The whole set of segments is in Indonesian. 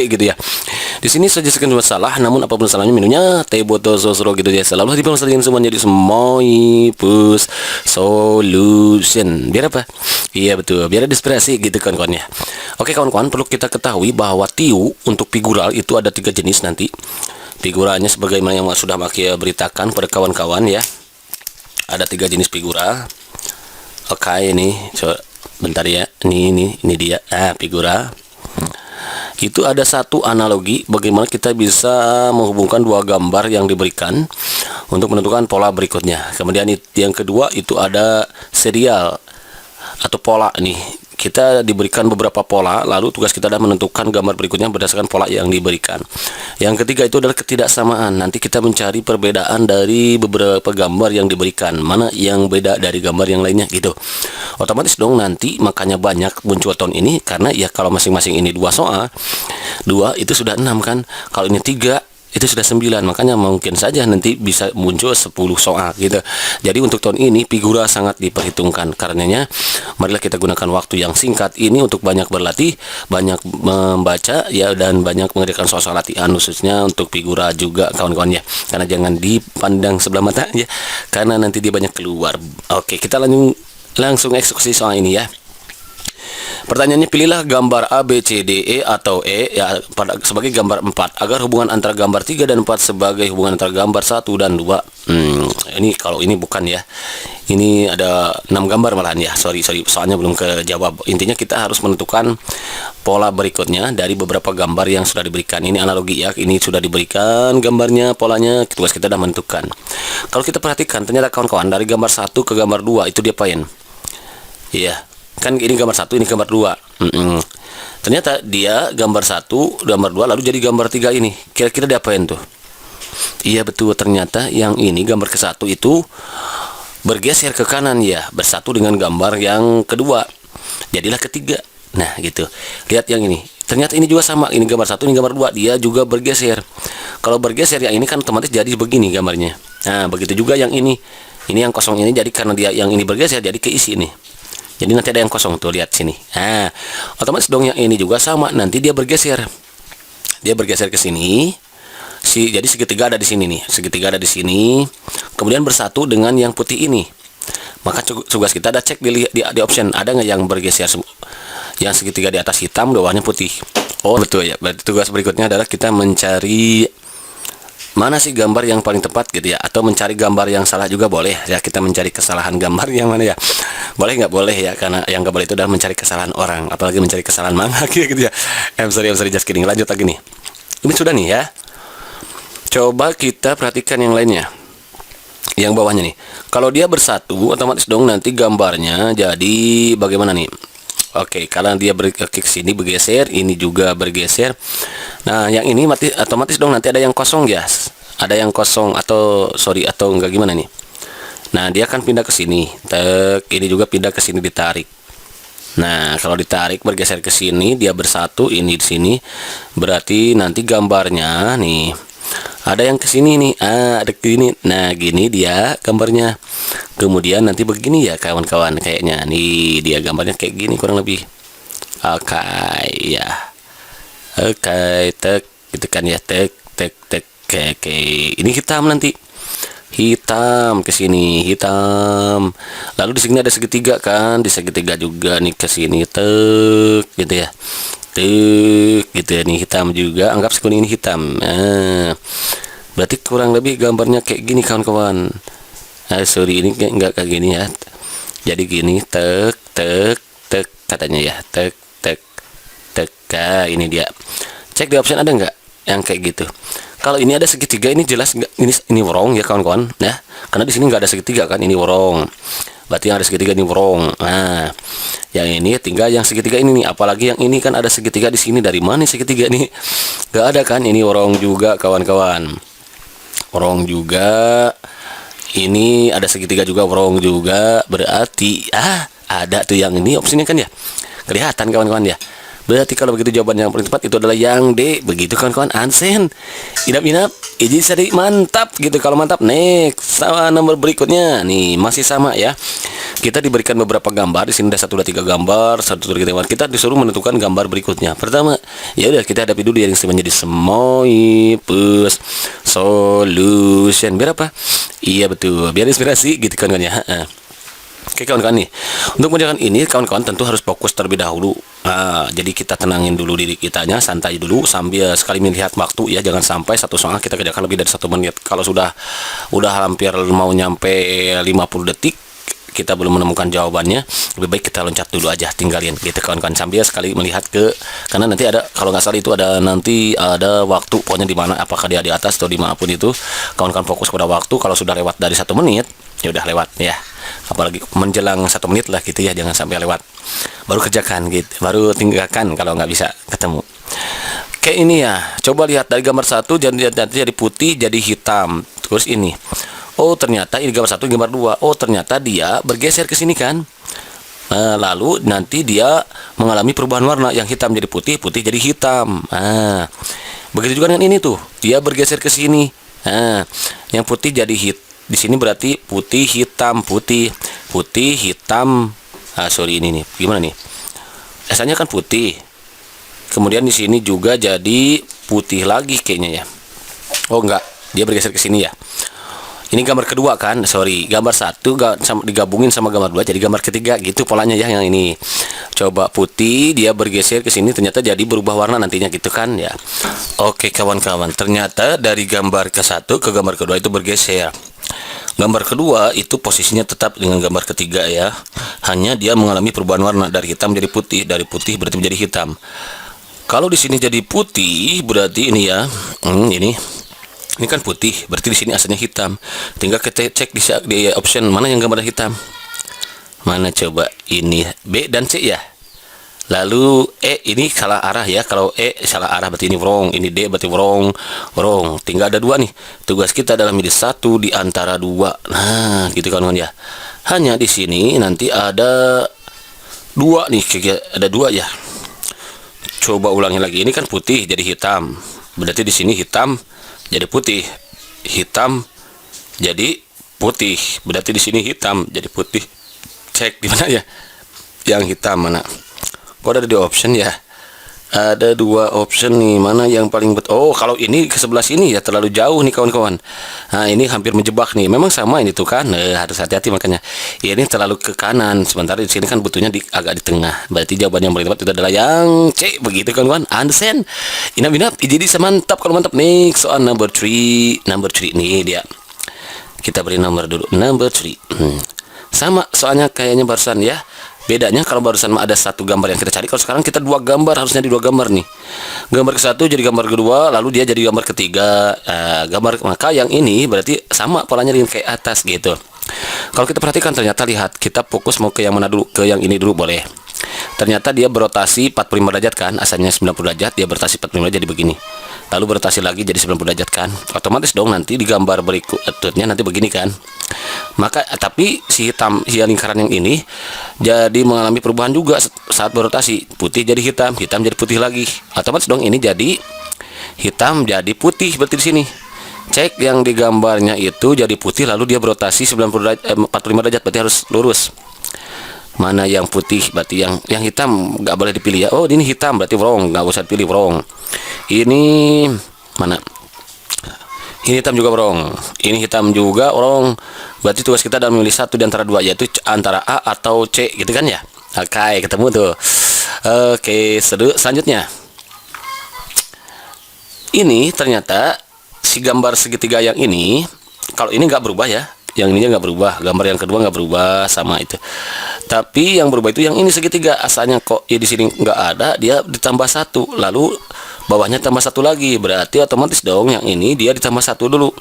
gitu ya. Di sini saja sekian masalah, namun apapun salahnya minumnya teh botol sosro gitu ya. Selalu dipermasalahin semuanya di Semoipus Solution. Biar apa? Iya betul, biar ada inspirasi gitu kawan-kawan ya. Oke kawan-kawan, perlu kita ketahui bahwa tiu untuk figural itu ada 3 jenis nanti. Figuranya sebagaimana yang sudah Makia beritakan pada kawan-kawan ya. Ada 3 jenis figura. Oke, ini bentar ya. Ini dia. Figura. Itu ada satu analogi bagaimana kita bisa menghubungkan 2 gambar yang diberikan untuk menentukan pola berikutnya. Kemudian yang kedua itu ada serial atau pola nih. Kita diberikan beberapa pola, lalu tugas kita adalah menentukan gambar berikutnya berdasarkan pola yang diberikan. Yang ketiga itu adalah ketidaksamaan. Nanti kita mencari perbedaan dari beberapa gambar yang diberikan. Mana yang beda dari gambar yang lainnya gitu. Otomatis dong nanti makanya banyak muncul tahun ini, karena ya kalau masing-masing ini 2 soal, 2 itu sudah 6 kan. Kalau ini 3 itu sudah 9, makanya mungkin saja nanti bisa muncul 10 soal gitu. Jadi untuk tahun ini figura sangat diperhitungkan. Karenanya marilah kita gunakan waktu yang singkat ini untuk banyak berlatih, banyak membaca ya, dan banyak mengerjakan soal-soal latihan khususnya untuk figura juga kawan-kawan ya. Karena jangan dipandang sebelah mata ya, karena nanti dia banyak keluar. Oke, kita langsung eksekusi soal ini ya. Pertanyaannya, pilihlah gambar A, B, C, D, E atau E ya sebagai gambar 4 agar hubungan antara gambar 3 dan 4 sebagai hubungan antara gambar 1 dan 2. Ini kalau ini bukan ya. Ini ada 6 gambar malahan ya. Sorry, soalnya belum kejawab. Intinya kita harus menentukan pola berikutnya dari beberapa gambar yang sudah diberikan. Ini analogi ya. Ini sudah diberikan gambarnya, polanya. Tugas kita sudah menentukan. Kalau kita perhatikan, ternyata kawan-kawan dari gambar 1 ke gambar 2 itu diapain? Iya. Kan ini gambar 1, ini gambar 2. Ternyata dia gambar 1, gambar 2, lalu jadi gambar 3 ini. Kira-kira diapain tuh? Iya betul, ternyata yang ini gambar ke-1 itu bergeser ke kanan ya, bersatu dengan gambar yang kedua. Jadilah ketiga. Nah, gitu. Lihat yang ini. Ternyata ini juga sama, ini gambar 1, ini gambar 2, dia juga bergeser. Kalau bergeser yang ini kan otomatis jadi begini gambarnya. Nah, begitu juga yang ini. Ini yang kosong ini jadi karena dia yang ini bergeser jadi keisi nih. Jadi nanti ada yang kosong tuh, lihat sini. Nah, otomatis dong yang ini juga sama, nanti dia bergeser. Dia bergeser ke sini. Jadi segitiga ada di sini nih. Segitiga ada di sini. Kemudian bersatu dengan yang putih ini. Maka tugas kita ada cek di option, ada nggak yang bergeser yang segitiga di atas hitam, bawahnya putih. Oh, betul ya. Berarti tugas berikutnya adalah kita mencari mana sih gambar yang paling tepat gitu ya, atau mencari gambar yang salah juga boleh ya. Kita mencari kesalahan gambar yang mana ya, boleh nggak boleh ya, karena yang nggak boleh itu adalah mencari kesalahan orang, apalagi mencari kesalahan manga gitu ya. I'm sorry just kidding. Lanjut lagi nih, ini sudah nih ya. Coba kita perhatikan yang lainnya, yang bawahnya nih. Kalau dia bersatu, otomatis dong nanti gambarnya jadi bagaimana nih? Oke, karena dia berklik sini bergeser, ini juga bergeser. Nah, yang ini otomatis dong nanti ada yang kosong ya. Ada yang kosong atau enggak gimana nih. Nah, dia akan pindah ke sini. Ini juga pindah ke sini, ditarik. Nah, kalau ditarik bergeser ke sini, dia bersatu ini di sini. Berarti nanti gambarnya nih ada yang ke sini nih. Ada gini. Nah, gini dia gambarnya. Kemudian nanti begini ya kawan-kawan, kayaknya nih dia gambarnya kayak gini kurang lebih. Oke ya. Oke, gitu kan ya, oke. Ini hitam nanti. Hitam ke sini, hitam. Lalu di sini ada segitiga kan, di segitiga juga nih ke sini gitu ya. Gitu ya, nih hitam juga, anggap sekuning ini hitam. Berarti kurang lebih gambarnya kayak gini kawan-kawan. Sorry, ini enggak kayak gini ya. Jadi gini, katanya ya, ini dia. Cek di option ada nggak yang kayak gitu. Kalau ini ada segitiga, ini jelas nggak, ini wrong ya kawan-kawan ya, karena di sini nggak ada segitiga kan, ini wrong. Berarti yang ada segitiga ini wrong. Nah, yang ini tinggal yang segitiga ini nih. Apalagi yang ini kan ada segitiga di sini. Dari mana segitiga nih? Nggak ada kan? Ini wrong juga kawan-kawan. Wrong juga. Ini ada segitiga juga, wrong juga. Berarti ada tuh yang ini opsinya kan ya. Kelihatan kawan-kawan ya. Berarti kalau begitu jawaban yang paling tepat itu adalah yang D. Begitu kawan-kawan, Ansen. Inap-inap, iji sadi mantap gitu. Kalau mantap, next sama nomor berikutnya. Nih, masih sama ya. Kita diberikan beberapa gambar. Di sini ada 1, 2, 3 gambar, 1, 2, 3 gambar. Kita disuruh menentukan gambar berikutnya. Pertama, ya udah kita hadapi dulu yang menjadi Semoipus Solution. Biar apa? Iya betul, biar inspirasi gitu kan ya. Oke kawan-kawan nih, untuk mengerjakan ini kawan-kawan tentu harus fokus terlebih dahulu. Jadi kita tenangin dulu diri kitanya, santai dulu sambil sekali melihat waktu ya, jangan sampai satu soal kita kerjakan lebih dari 1 menit. Kalau udah hampir mau nyampe 50 detik kita belum menemukan jawabannya, lebih baik kita loncat dulu aja, tinggalin gitu kawan-kawan, sambil sekali melihat karena nanti ada, kalau nggak salah itu nanti ada waktu pokoknya di mana, apakah dia di atas atau di manapun itu, kawan-kawan fokus pada waktu. Kalau sudah lewat dari 1 menit ya udah lewat ya, apalagi menjelang 1 menit lah gitu ya, jangan sampai lewat, baru kerjakan gitu, baru tinggalkan kalau nggak bisa ketemu. Kayak ini ya, coba lihat dari gambar 1 jadi putih jadi hitam, terus ini, oh ternyata ini gambar 1, gambar 2. Oh ternyata dia bergeser ke sini kan. Lalu nanti dia mengalami perubahan warna, yang hitam jadi putih, putih jadi hitam. Begitu juga dengan ini tuh, dia bergeser ke sini. Yang putih jadi di sini berarti putih hitam, putih hitam. Sorry ini nih, gimana nih? Asalnya kan putih. Kemudian di sini juga jadi putih lagi kayaknya ya. Oh enggak, dia bergeser ke sini ya. Ini gambar kedua kan, sorry, gambar 1 digabungin sama gambar 2 jadi gambar ketiga gitu polanya ya. Yang ini coba putih, dia bergeser ke sini, ternyata jadi berubah warna nantinya gitu kan ya. Oke kawan-kawan, ternyata dari gambar ke-1 ke gambar kedua itu bergeser. Gambar kedua itu posisinya tetap dengan gambar ketiga ya, hanya dia mengalami perubahan warna dari hitam jadi putih, dari putih berarti menjadi hitam. Kalau di sini jadi putih berarti ini ya, ini kan putih, berarti di sini asalnya hitam. Tinggal kita cek di option mana yang gambar hitam. Mana coba, ini B dan C ya. Lalu E ini salah arah ya. Kalau E salah arah berarti ini wrong, ini D berarti wrong. Tinggal ada 2 nih. Tugas kita adalah milih 1 di antara 2. Nah, gitu kan ya. Hanya di sini nanti ada 2 nih, ada 2 ya. Coba ulangi lagi. Ini kan putih jadi hitam. Berarti di sini hitam jadi putih, hitam jadi putih, berarti di sini hitam jadi putih. Cek di mana ya yang hitam mana? Kok ada di option ya? Ada 2 option nih, mana yang paling betul? Oh kalau ini ke sebelah sini ya, terlalu jauh nih kawan-kawan. Nah ini hampir menjebak nih, memang sama ini tuh kan, harus hati-hati makanya ya, ini terlalu ke kanan, sementara di sini kan butuhnya agak di tengah, berarti jawaban yang paling tepat itu adalah yang C. Begitu kawan-kawan, understand? Inap-inap, jadi mantap. Kalau mantap, next soal number 3 nih dia, kita beri nomor dulu, number 3. Sama soalnya kayaknya barusan ya. Bedanya kalau barusan ada 1 gambar yang kita cari, kalau sekarang kita 2 gambar, harusnya di 2 gambar nih. Gambar ke-1 jadi gambar kedua, lalu dia jadi gambar ketiga. Maka yang ini berarti sama polanya dengan kayak atas gitu. Kalau kita perhatikan, ternyata lihat, kita fokus mau ke yang mana dulu, ke yang ini dulu boleh. Ternyata dia berotasi 45 derajat kan, asalnya 90 derajat, dia berotasi 45 derajat jadi begini. Lalu berotasi lagi jadi 90 derajat kan. Otomatis dong nanti di gambar berikutnya nanti begini kan. Maka tapi si lingkaran yang ini jadi mengalami perubahan juga saat berotasi, putih jadi hitam, hitam jadi putih lagi. Otomatis dong ini jadi hitam jadi putih, berarti di sini. Cek yang di gambarnya itu jadi putih lalu dia berotasi 45 derajat, berarti harus lurus. Mana yang putih, berarti yang hitam nggak boleh dipilih ya. Oh ini hitam berarti wrong, nggak usah pilih wrong. Ini mana? Ini hitam juga wrong, ini hitam juga wrong. Berarti tugas kita adalah memilih 1 di antara 2, yaitu antara A atau C gitu kan ya. Oke, ketemu tuh. Oke, selanjutnya ini ternyata si gambar segitiga yang ini, kalau ini nggak berubah ya, yang ininya nggak berubah, gambar yang kedua nggak berubah sama itu. Tapi yang berubah itu yang ini segitiga, asalnya kok ya di sini nggak ada, dia ditambah 1, lalu bawahnya tambah 1 lagi, berarti otomatis dong yang ini dia ditambah 1 dulu,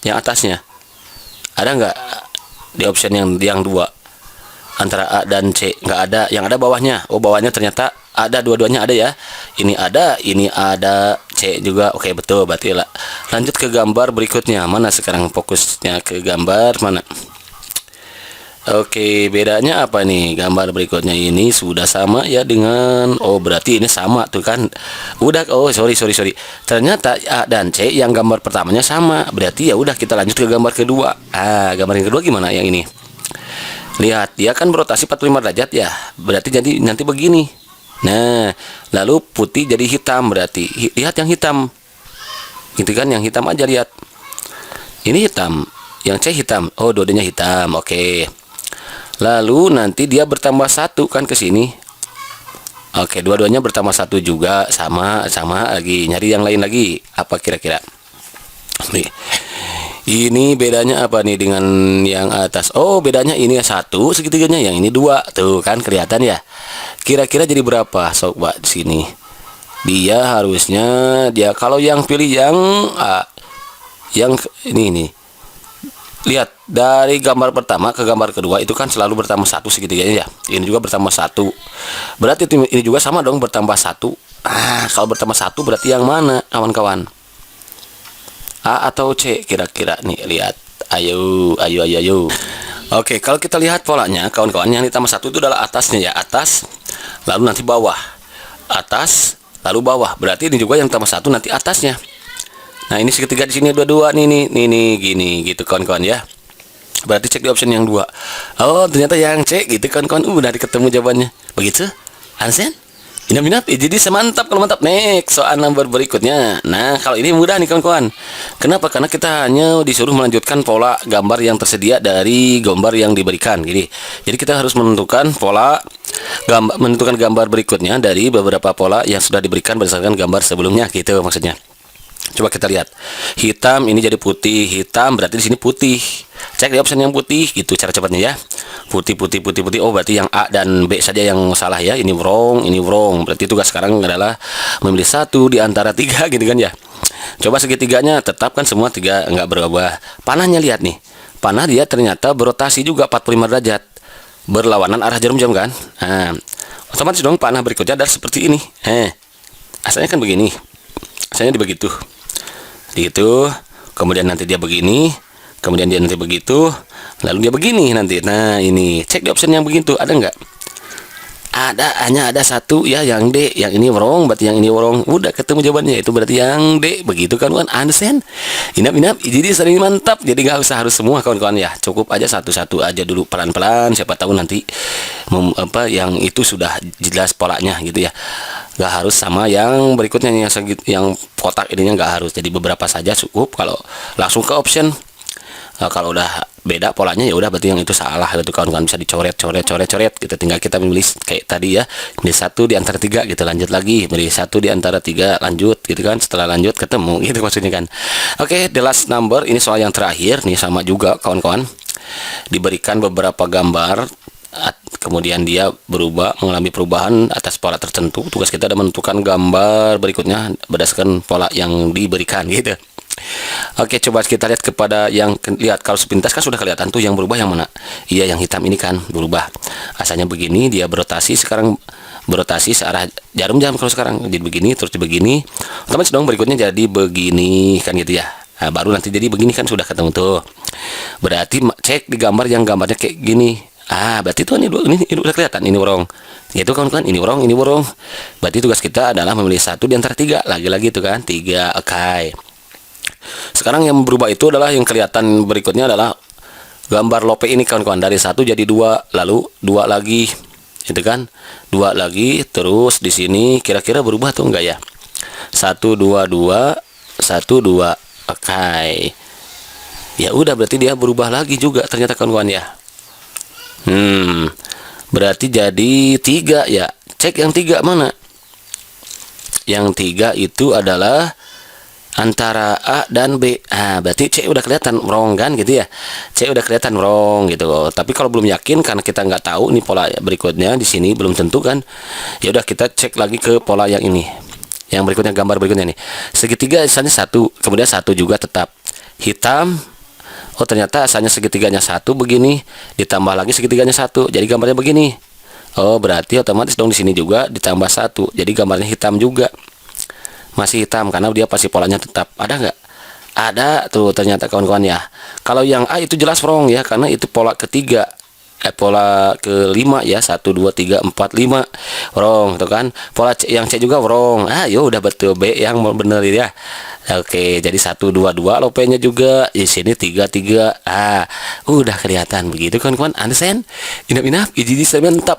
yang atasnya. Ada nggak di option yang 2 antara A dan C? Nggak ada, yang ada bawahnya. Oh bawahnya ternyata ada, dua-duanya ada ya. Ini ada, C juga. Oke betul, berarti lah. Lanjut ke gambar berikutnya. Mana sekarang fokusnya ke gambar mana? Oke, bedanya apa nih? Gambar berikutnya ini sudah sama ya dengan, oh berarti ini sama tuh kan. Udah, oh sorry. Ternyata A dan C yang gambar pertamanya sama. Berarti ya udah kita lanjut ke gambar kedua. Gambar yang kedua gimana yang ini? Lihat, dia kan berotasi 45 derajat ya. Berarti jadi nanti begini. Nah, lalu putih jadi hitam berarti. Lihat yang hitam. Gitu kan, yang hitam aja lihat. Ini hitam, yang C hitam. Oh, dodanya hitam. Oke. Lalu nanti dia bertambah satu kan ke sini. Oke, dua-duanya bertambah satu juga, sama lagi. Nyari yang lain lagi. Apa kira-kira? Nih. Ini bedanya apa nih dengan yang atas? Oh, bedanya ini satu segitiganya, yang ini dua. Tuh kan kelihatan ya. Kira-kira jadi berapa? Coba di sini. Dia harusnya kalau yang pilih yang ini nih. Lihat dari gambar pertama ke gambar kedua itu kan selalu bertambah satu segitiganya ya. Ini juga bertambah satu. Berarti ini juga sama dong, bertambah satu. Kalau bertambah satu berarti yang mana, kawan-kawan? A atau C kira-kira nih, lihat. Ayo. Oke, kalau kita lihat polanya, kawan-kawan, yang ditambah satu itu adalah atasnya ya, atas, lalu nanti bawah, atas, lalu bawah. Berarti ini juga yang tambah satu nanti atasnya. Nah, ini segitiga di sini dua-dua nih gini gitu kawan-kawan ya. Berarti cek di option yang dua. Oh, ternyata yang C gitu kawan-kawan. Udah ketemu jawabannya. Begitu? Hansen? Minap-minap. Jadi semantap kalau mantap. Next, soal nomor berikutnya. Nah, kalau ini mudah nih kawan-kawan. Kenapa? Karena kita hanya disuruh melanjutkan pola gambar yang tersedia dari gambar yang diberikan. Jadi kita harus menentukan menentukan gambar berikutnya dari beberapa pola yang sudah diberikan berdasarkan gambar sebelumnya gitu maksudnya. Coba kita lihat. Hitam ini jadi putih, hitam berarti di sini putih. Cek di option yang putih gitu cara cepatnya ya. Putih. Oh, berarti yang A dan B saja yang salah ya. Ini wrong. Berarti tugas sekarang adalah memilih satu di antara tiga gitu kan ya. Coba segitiganya tetapkan semua tiga, enggak berubah. Panahnya lihat nih. Panah dia ternyata berotasi juga 45 derajat. Berlawanan arah jarum jam kan. Nah, otomatis dong panah berikutnya adalah seperti ini. Asalnya kan begini. Asalnya begitu. Gitu, kemudian nanti dia begini, kemudian dia nanti begitu, lalu dia begini nanti. Nah, ini cek di option yang begitu, ada nggak? Hanya ada satu ya, yang D, yang ini wrong, berarti yang ini wrong. Udah ketemu jawabannya, itu berarti yang D, begitu kan understand? Inap, jadi sering mantap, jadi nggak usah harus semua kawan-kawan ya, cukup aja satu-satu aja dulu pelan-pelan, siapa tahu nanti yang itu sudah jelas polanya gitu ya. Nggak harus sama yang berikutnya yang kotak ininya, nggak harus, jadi beberapa saja cukup. Kalau langsung ke option, kalau udah beda polanya ya udah berarti yang itu salah gitu kawan-kawan, bisa dicoret gitu. Tinggal kita memilih kayak tadi ya, pilih satu di antara tiga gitu, lanjut lagi pilih satu di antara tiga, lanjut gitu kan. Setelah lanjut ketemu gitu maksudnya kan. Oke, the last number ini soal yang terakhir nih, sama juga kawan-kawan, diberikan beberapa gambar, kemudian dia mengalami perubahan atas pola tertentu. Tugas kita adalah menentukan gambar berikutnya berdasarkan pola yang diberikan gitu. Oke, coba kita lihat kepada yang lihat. Kalau sepintas kan sudah kelihatan tuh yang berubah yang mana. Iya, yang hitam ini kan berubah. Asalnya begini, dia berotasi, sekarang berotasi searah jarum jam. Kalau sekarang jadi begini, terus begini, otomatis dong berikutnya jadi begini kan gitu ya. Nah, baru nanti jadi begini kan, sudah ketemu tuh. Berarti cek di gambar yang gambarnya kayak gini. Berarti tuh ini udah kelihatan, ini wrong. Itu kawan-kawan, ini wrong. Berarti tugas kita adalah memilih satu di antara tiga. Lagi-lagi itu kan, tiga. Oke. Sekarang yang berubah itu adalah yang kelihatan berikutnya adalah gambar lope ini kawan-kawan, dari satu jadi dua, lalu dua lagi, itu kan, dua lagi, terus di sini kira-kira berubah tuh enggak ya? 1 2 2 1 2. Oke. Ya udah, berarti dia berubah lagi juga ternyata kawan-kawan ya. Berarti jadi 3 ya. Cek yang 3 mana? Yang 3 itu adalah antara A dan B. Berarti C udah kelihatan wrong kan gitu ya. C udah kelihatan wrong gitu. Tapi kalau belum yakin karena kita nggak tahu nih pola berikutnya di sini belum tentu kan. Ya udah, kita cek lagi ke pola yang ini. Yang berikutnya, gambar berikutnya nih. Segitiga asalnya 1, kemudian 1 juga tetap hitam. Oh, ternyata asalnya segitiganya 1 begini, ditambah lagi segitiganya 1. Jadi gambarnya begini. Oh, berarti otomatis dong di sini juga ditambah 1. Jadi gambarnya hitam juga. Masih hitam karena dia pasti polanya tetap. Ada nggak? Ada tuh ternyata kawan-kawan ya. Kalau yang A itu jelas wrong ya, karena itu pola ketiga. pola kelima ya, 1 2 3 4 5 wrong tuh kan. Pola yang C juga wrong. Yo udah betul, B yang bener ya. Oke, jadi 1 2 2 lopenya juga di sini 3 3. Udah kelihatan begitu kan kawan. Understand? Inap-inap, iji mantap.